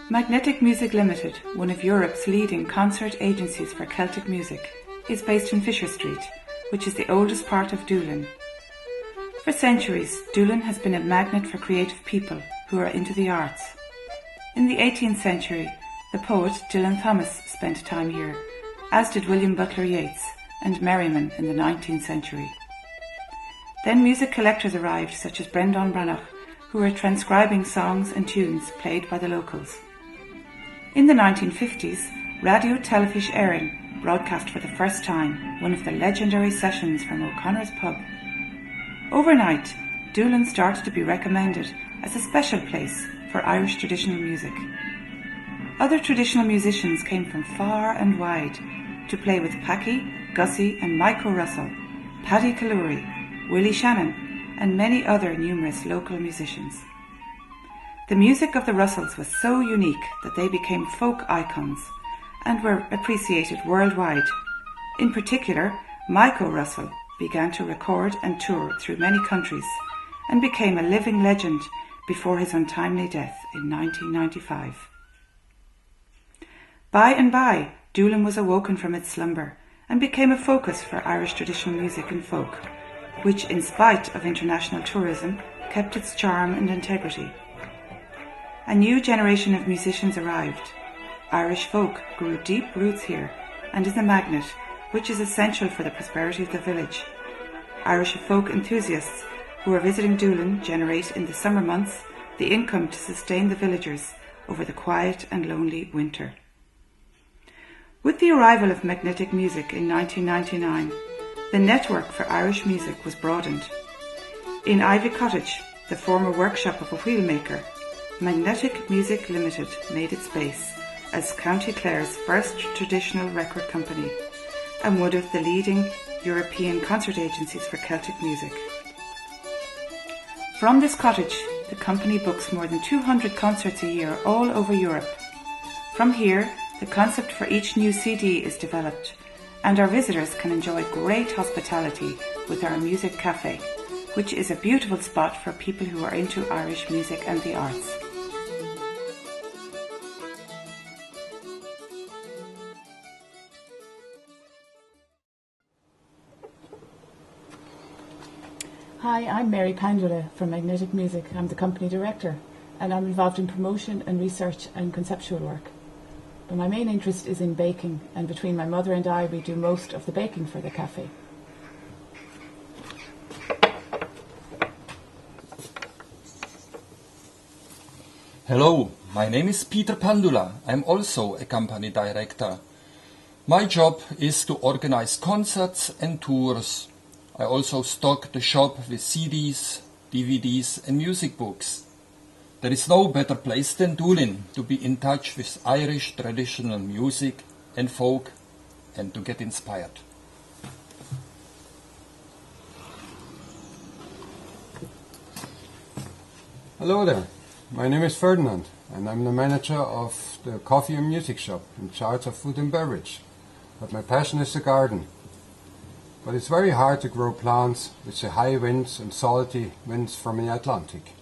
Magnetic Music Ltd, one of Europe's leading concert agencies for Celtic music, is based in Fisher Street, which is the oldest part of Doolin. For centuries, Doolin has been a magnet for creative people who are into the arts. In the 18th century, the poet Dylan Thomas spent time here, as did William Butler Yeats and Merriman in the 19th century. Then music collectors arrived such as Brendan Branagh, who were transcribing songs and tunes played by the locals. In the 1950s, Radio Telefís Éireann broadcast for the first time one of the legendary sessions from O'Connor's pub. Overnight, Doolin started to be recommended as a special place for Irish traditional music. Other traditional musicians came from far and wide to play with Packy, Gussie and Mike O'Russell, Paddy Kaluri, Willie Shannon and many other numerous local musicians. The music of the Russells was so unique that they became folk icons and were appreciated worldwide. In particular, Mike O'Russell began to record and tour through many countries and became a living legend before his untimely death in 1995. By and by, Doolin was awoken from its slumber and became a focus for Irish traditional music and folk, which, in spite of international tourism, kept its charm and integrity. A new generation of musicians arrived. Irish folk grew deep roots here and is a magnet, which is essential for the prosperity of the village. Irish folk enthusiasts who are visiting Doolin generate in the summer months the income to sustain the villagers over the quiet and lonely winter. With the arrival of magnetic music in 1999, the network for Irish music was broadened. In Ivy Cottage, the former workshop of a wheelmaker, Magnetic Music Ltd made its base as County Clare's first traditional record company and one of the leading European concert agencies for Celtic music. From this cottage, the company books more than 200 concerts a year all over Europe. From here, the concept for each new CD is developed, and our visitors can enjoy great hospitality with our music cafe, which is a beautiful spot for people who are into Irish music and the arts. Hi, I'm Mary Pandula from Magnetic Music. I'm the company director and I'm involved in promotion and research and conceptual work. But my main interest is in baking, and between my mother and I we do most of the baking for the cafe. Hello, my name is Peter Pandula. I'm also a company director. My job is to organize concerts and tours. I also stock the shop with CDs, DVDs and music books. There is no better place than Doolin to be in touch with Irish traditional music and folk and to get inspired. Hello there, my name is Ferdinand and I'm the manager of the coffee and music shop in charge of food and beverage. But my passion is the garden. But it's very hard to grow plants with the high winds and salty winds from the Atlantic.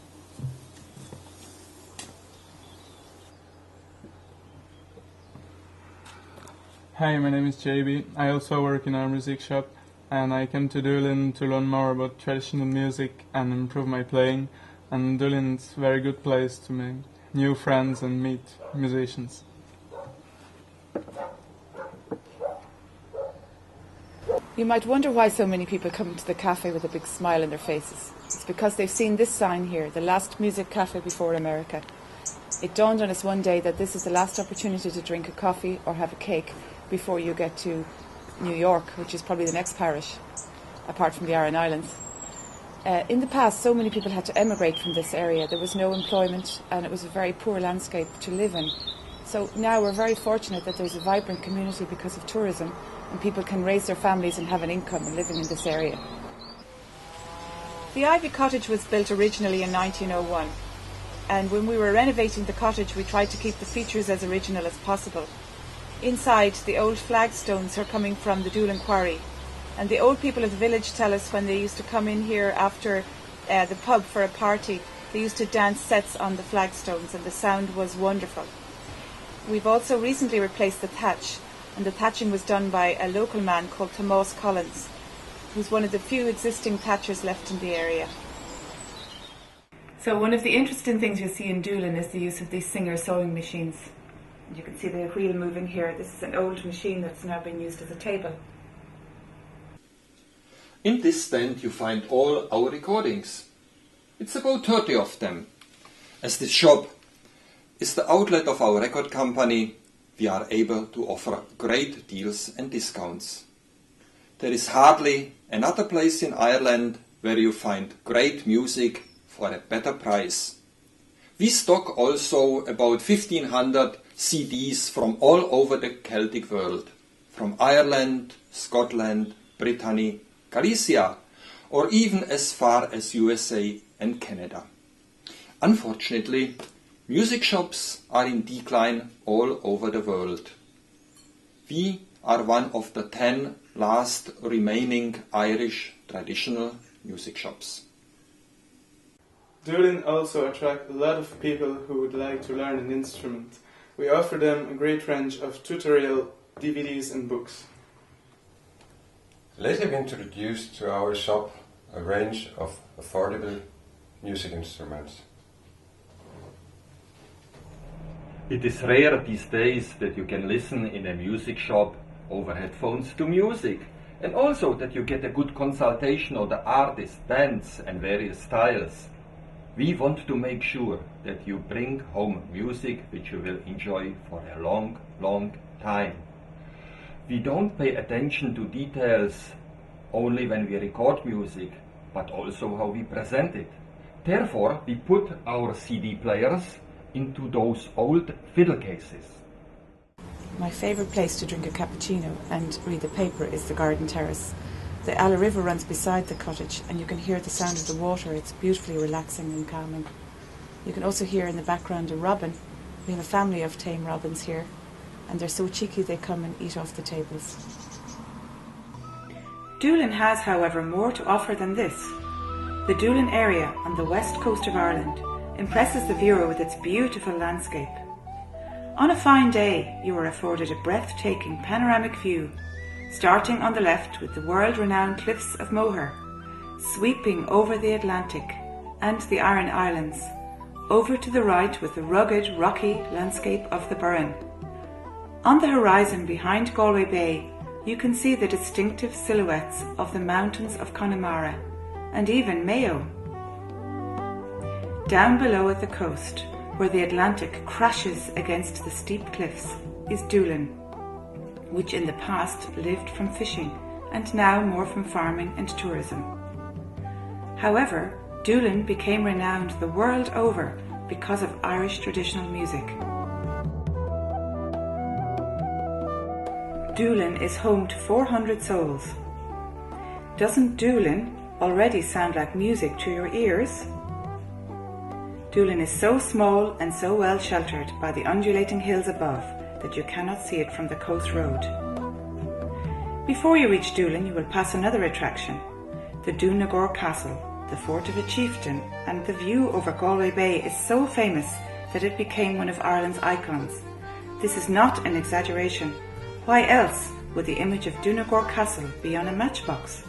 Hi, my name is JB. I also work in our music shop and I came to Doolin to learn more about traditional music and improve my playing, and Doolin is a very good place to make new friends and meet musicians. You might wonder why so many people come to the cafe with a big smile on their faces. It's because they've seen this sign here, the last music cafe before America. It dawned on us one day that this is the last opportunity to drink a coffee or have a cake before you get to New York, which is probably the next parish, apart from the Aran Islands. In the past, so many people had to emigrate from this area. There was no employment and it was a very poor landscape to live in. So now we're very fortunate that there's a vibrant community because of tourism, and people can raise their families and have an income living in this area. The Ivy Cottage was built originally in 1901, and when we were renovating the cottage we tried to keep the features as original as possible. Inside, the old flagstones are coming from the Doolin quarry, and the old people of the village tell us when they used to come in here after the pub for a party, They used to dance sets on the flagstones and the sound was wonderful. We've also recently replaced the thatch, and the thatching was done by a local man called Tomás Collins, who's one of the few existing thatchers left in the area. So one of the interesting things you'll see in Doolin is the use of these Singer sewing machines. You can see the wheel moving here. This is an old machine that's now been used as a table. In this stand you find all our recordings. It's about 30 of them. As this shop is the outlet of our record company, we are able to offer great deals and discounts. There is hardly another place in Ireland where you find great music for a better price. We stock also about 1500 CDs from all over the Celtic world, from Ireland, Scotland, Brittany, Galicia, or even as far as USA and Canada. Unfortunately, music shops are in decline all over the world. We are one of the 10 last remaining Irish traditional music shops. Doolin also attracts a lot of people who would like to learn an instrument. We offer them a great range of tutorial DVDs and books. Lately we introduced to our shop a range of affordable music instruments. It is rare these days that you can listen in a music shop over headphones to music, and also that you get a good consultation of the artist, bands and various styles. We want to make sure that you bring home music which you will enjoy for a long, long time. We don't pay attention to details only when we record music, but also how we present it. Therefore, we put our CD players into those old fiddle cases. My favourite place to drink a cappuccino and read the paper is the garden terrace. The Alla River runs beside the cottage and you can hear the sound of the water. It's beautifully relaxing and calming. You can also hear in the background a robin. We have a family of tame robins here and they're so cheeky they come and eat off the tables. Doolin has, however, more to offer than this. The Doolin area on the west coast of Ireland impresses the viewer with its beautiful landscape. On a fine day, you are afforded a breathtaking panoramic view, starting on the left with the world-renowned cliffs of Moher, sweeping over the Atlantic and the Aran Islands, over to the right with the rugged, rocky landscape of the Burren. On the horizon behind Galway Bay, you can see the distinctive silhouettes of the mountains of Connemara and even Mayo. Down below at the coast, where the Atlantic crashes against the steep cliffs, is Doolin, which in the past lived from fishing and now more from farming and tourism. However, Doolin became renowned the world over because of Irish traditional music. Doolin is home to 400 souls. Doesn't Doolin already sound like music to your ears? Doolin is so small and so well sheltered by the undulating hills above that you cannot see it from the coast road. Before you reach Doolin, you will pass another attraction, the Donegal Castle, the fort of a chieftain, and the view over Galway Bay is so famous that it became one of Ireland's icons. This is not an exaggeration. Why else would the image of Donegal Castle be on a matchbox?